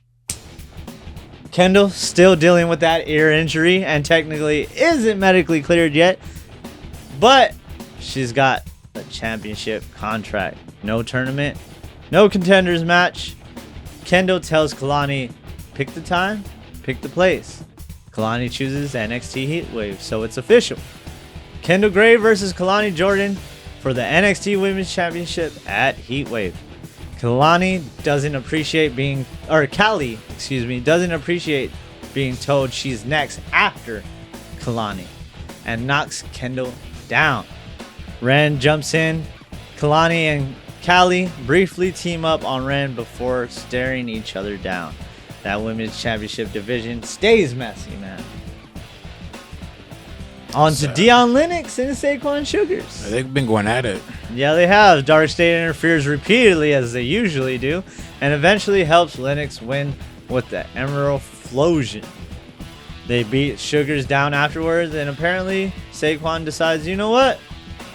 Kendall still dealing with that ear injury and technically isn't medically cleared yet, but she's got a championship contract. No tournament, no contenders match. Kendall tells Kalani, pick the time, pick the place. Kalani chooses NXT Heatwave, so it's official. Kendall Gray versus Kalani Jordan for the NXT Women's Championship at Heatwave. Callie doesn't appreciate being told she's next after Kalani and knocks Kendall down. Ren jumps in. Kalani and Callie briefly team up on Ren before staring each other down. That women's championship division stays messy, man. On to Deion Lennox and Saquon Sugars. They've been going at it. Yeah, they have. Dark State interferes repeatedly, as they usually do, and eventually helps Lennox win with the Emerald Flosion. They beat Sugars down afterwards, and apparently Saquon decides, you know what?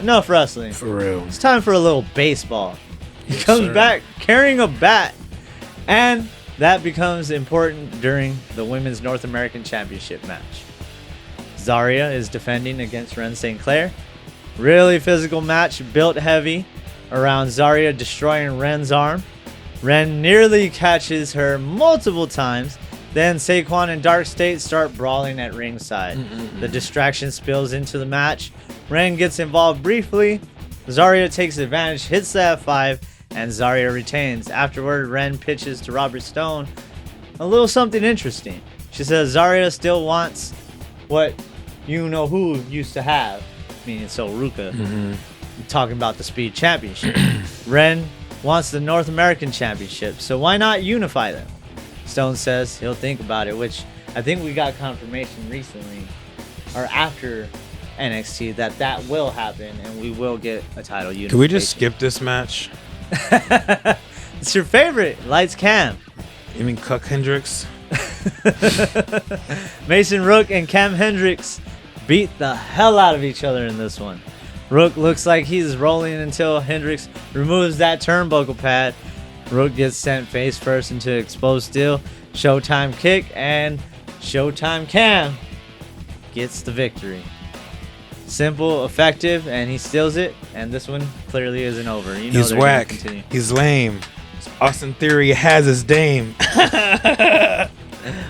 Enough wrestling. For real. It's time for a little baseball. He Yes, comes sir. back carrying a bat, and that becomes important during the Women's North American Championship match. Zarya is defending against Ren St. Clair. Really physical match, built heavy around Zarya destroying Ren's arm. Ren nearly catches her multiple times. Then Saquon and Dark State start brawling at ringside. The distraction spills into the match. Ren gets involved briefly. Zarya takes advantage, hits the F5, and Zarya retains. Afterward, Ren pitches to Robert Stone a little something interesting. She says Zarya still wants what you know who used to have, meaning So Ruka, talking about the Speed Championship. Ren wants the North American Championship, so why not unify them? Stone says he'll think about it, which I think we got confirmation recently, or after NXT, that will happen, and we will get a title unification. Can we just skip this match? It's your favorite, Lights Cam. You mean Cuck Hendricks? Mason Rook and Cam Hendricks beat the hell out of each other in this one. Rook looks like he's rolling until Hendricks removes that turnbuckle pad. Rook gets sent face first into exposed steel. Showtime kick, and Showtime Cam gets the victory. Simple, effective, and he steals it. And this one clearly isn't over. You know He's they're gonna whack. continue. He's lame. Austin Theory has his dame.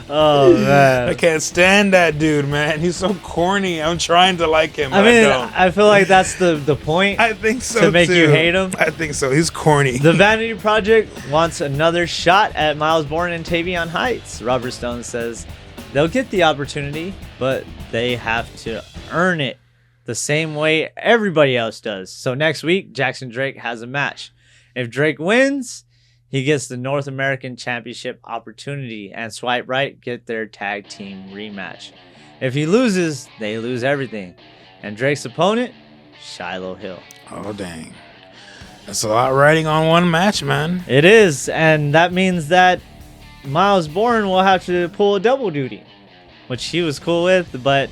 Oh man, I can't stand that dude, man. He's so corny. I'm trying to like him, but I mean, I don't. I feel like that's the point. I think so to make too. you hate him? I think so. He's corny. The Vanity Project wants another shot at Miles Bourne and Tavion Heights. Robert Stone says they'll get the opportunity, but they have to earn it the same way everybody else does. So next week, Jackson Drake has a match. If Drake wins, he gets the North American Championship opportunity, and Swipe Right get their tag team rematch. If he loses, they lose everything. And Drake's opponent, Shiloh Hill. Oh, dang. That's a lot riding on one match, man. It is, and that means that Miles Bourne will have to pull a double duty, which he was cool with, but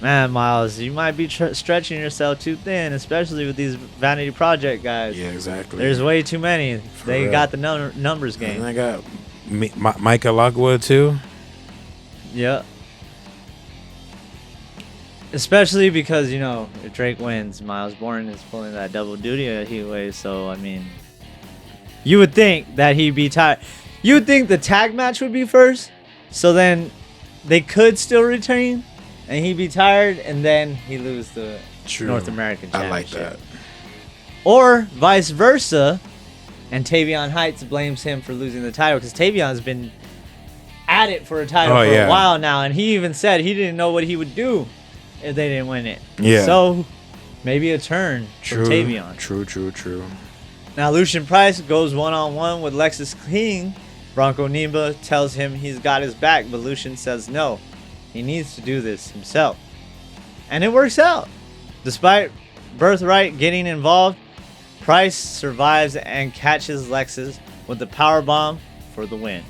man, Miles, you might be stretching yourself too thin, especially with these Vanity Project guys. Yeah, exactly. There's way too many. They real. got the numbers game. And I got Micah Lockwood, too. Yeah. Especially because, if Drake wins, Miles Bourne is pulling that double duty anyway. So, I mean, you would think that he'd be tired. You would think the tag match would be first. So then they could still retain and he'd be tired. And then he lose the North American Championship. I like that. Or vice versa. And Tavion Heights blames him for losing the title because Tavion's been at it for a title a while now. And he even said he didn't know what he would do if they didn't win it. Yeah. So maybe a turn for Tavion. True. Now Lucian Price goes one-on-one with Lexus King. Bronco Neba tells him he's got his back, but Lucian says no. He needs to do this himself. And it works out. Despite Birthright getting involved, Price survives and catches Lexus with the powerbomb for the win.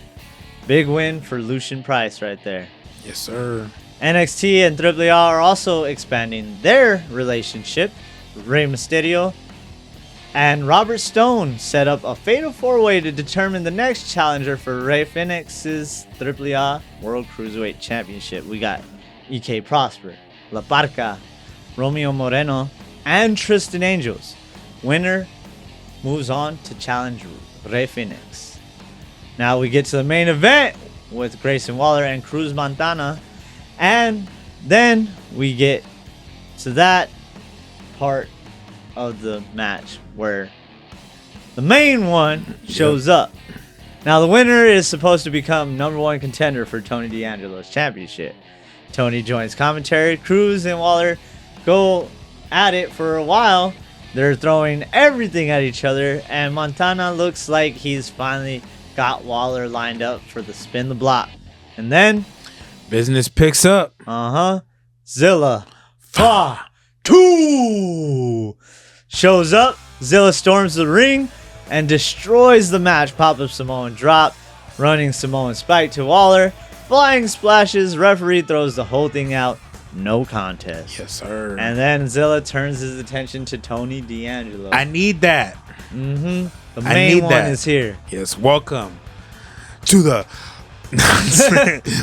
Big win for Lucian Price right there. Yes, sir. NXT and AAA are also expanding their relationship. Rey Mysterio and Robert Stone set up a fatal 4-way to determine the next challenger for Rey Fénix's AAA World Cruiserweight Championship. We got EK Prosper, La Parca, Romeo Moreno, and Tristan Angels. Winner moves on to challenge Rey Fénix. Now we get to the main event with Grayson Waller and Cruz Montana. And then we get to that part of the match where the main one shows up. Now the winner is supposed to become #1 contender for Tony D'Angelo's championship. Tony joins commentary. Cruz and Waller go at it for a while. They're throwing everything at each other, and Montana looks like he's finally got Waller lined up for the spin the block. And then business picks up. Zilla Fatu shows up. Zilla storms the ring and destroys the match. Pop-up Samoan drop, running Samoan spike to Waller, flying splashes. Referee throws the whole thing out. No contest. Yes, sir. And then Zilla turns his attention to Tony D'Angelo. I need that. The main one is here. Yes, welcome to the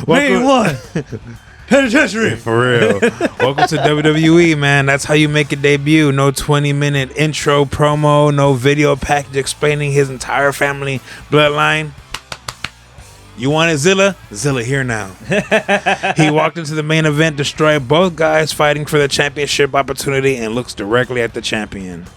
main one. Penitentiary. For real. Welcome to WWE, man. That's how you make a debut. No 20-minute intro promo, no video package explaining his entire family bloodline. You wanted Zilla? Zilla here now. He walked into the main event, destroyed both guys fighting for the championship opportunity, and looks directly at the champion.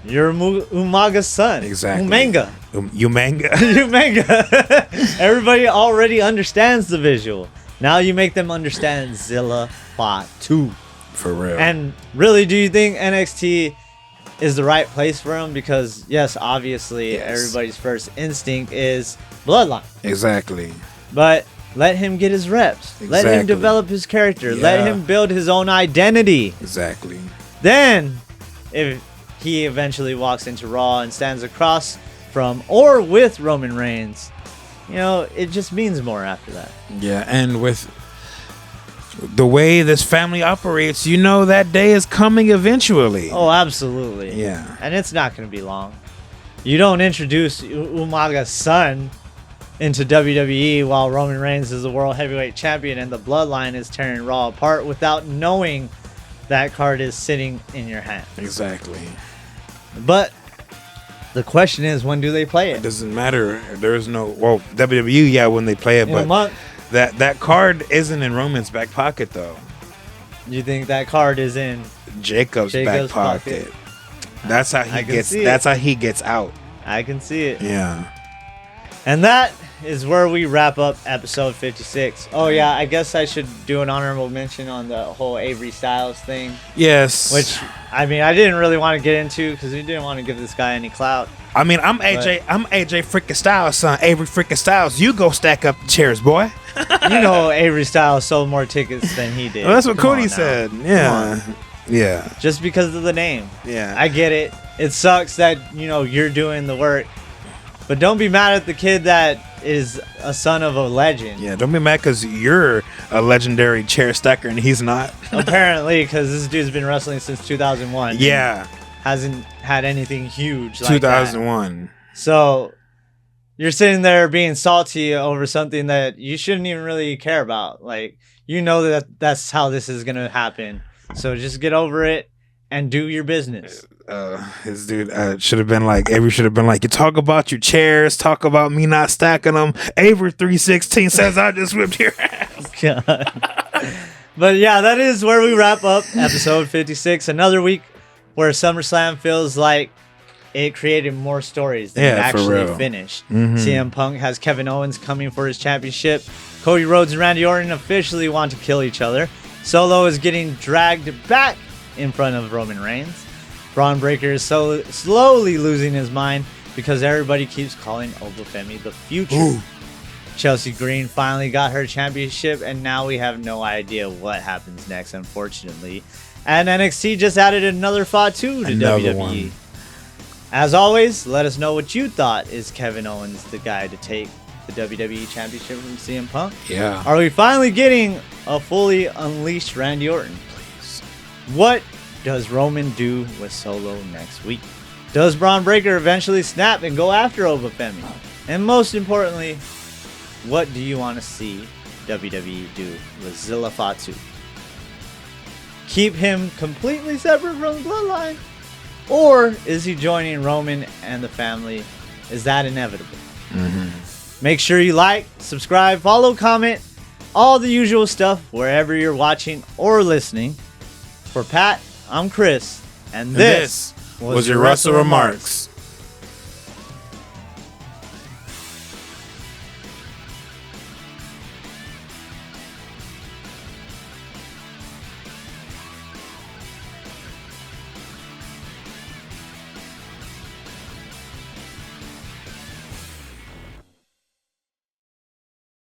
You're Umaga's son. Exactly. Umanga. Umanga. Umanga. Everybody already understands the visual. Now you make them understand Zilla Fatu. For real. And really, do you think NXT is the right place for him? Because, yes, obviously, everybody's first instinct is Bloodline. Exactly. But let him get his reps. Let him develop his character. Yeah. Let him build his own identity. Exactly. Then, if he eventually walks into Raw and stands across from or with Roman Reigns, it just means more after that. Yeah, and with the way this family operates, that day is coming eventually. Oh, absolutely. Yeah. And it's not going to be long. You don't introduce Umaga's son into WWE while Roman Reigns is the World Heavyweight Champion and the Bloodline is tearing Raw apart without knowing that card is sitting in your hand. Exactly. But the question is, when do they play It it? doesn't matter. There is no... Well, WWE, when they play it, In a month? that card isn't in Roman's back pocket, though. You think that card is in Jacob's back pocket. That's how he gets. That's how he gets out. I can see it. Yeah. And that is where we wrap up episode 56. Oh yeah, I guess I should do an honorable mention on the whole Avery Styles thing. Yes. Which, I didn't really want to get into because we didn't want to give this guy any clout. I'm AJ freaking Styles' son, Avery freaking Styles. You go stack up the chairs, boy. Avery Styles sold more tickets than he did. Well, that's what Cody said. Yeah. Yeah. Just because of the name. Yeah. I get it. It sucks that, you're doing the work. But don't be mad at the kid that is a son of a legend. Yeah, don't be mad because you're a legendary chair stacker and he's not. Apparently, because this dude's been wrestling since 2001. Yeah. Hasn't had anything huge like 2001. that. So, you're sitting there being salty over something that you shouldn't even really care about. Like, you know that's how this is gonna happen. So just get over it and do your business. His dude should have been like, Avery should have been like, you talk about your chairs, talk about me not stacking them. Avery 316 says I just whipped your ass. God. But yeah, that is where we wrap up episode 56. Another week where SummerSlam feels like it created more stories than it actually finished. CM Punk has Kevin Owens coming for his championship. Cody Rhodes and Randy Orton officially want to kill each other. Solo is getting dragged back in front of Roman Reigns. Bron Breakker is slowly losing his mind because everybody keeps calling Oba Femi the future. Ooh. Chelsea Green finally got her championship, and now we have no idea what happens next, unfortunately. And NXT just added another Fatu to WWE. One. As always, let us know what you thought. Is Kevin Owens the guy to take the WWE Championship from CM Punk? Yeah. Are we finally getting a fully unleashed Randy Orton? Please. What does Roman do with Solo next week? Does Bron Breakker eventually snap and go after Oba Femi? And most importantly, what do you want to see WWE do with ZILLA FATU? Keep him completely separate from the Bloodline? Or is he joining Roman and the family? Is that inevitable? Make sure you like, subscribe, follow, comment, all the usual stuff wherever you're watching or listening. For Pat, I'm Chris, and this was your Wrestle Remarks.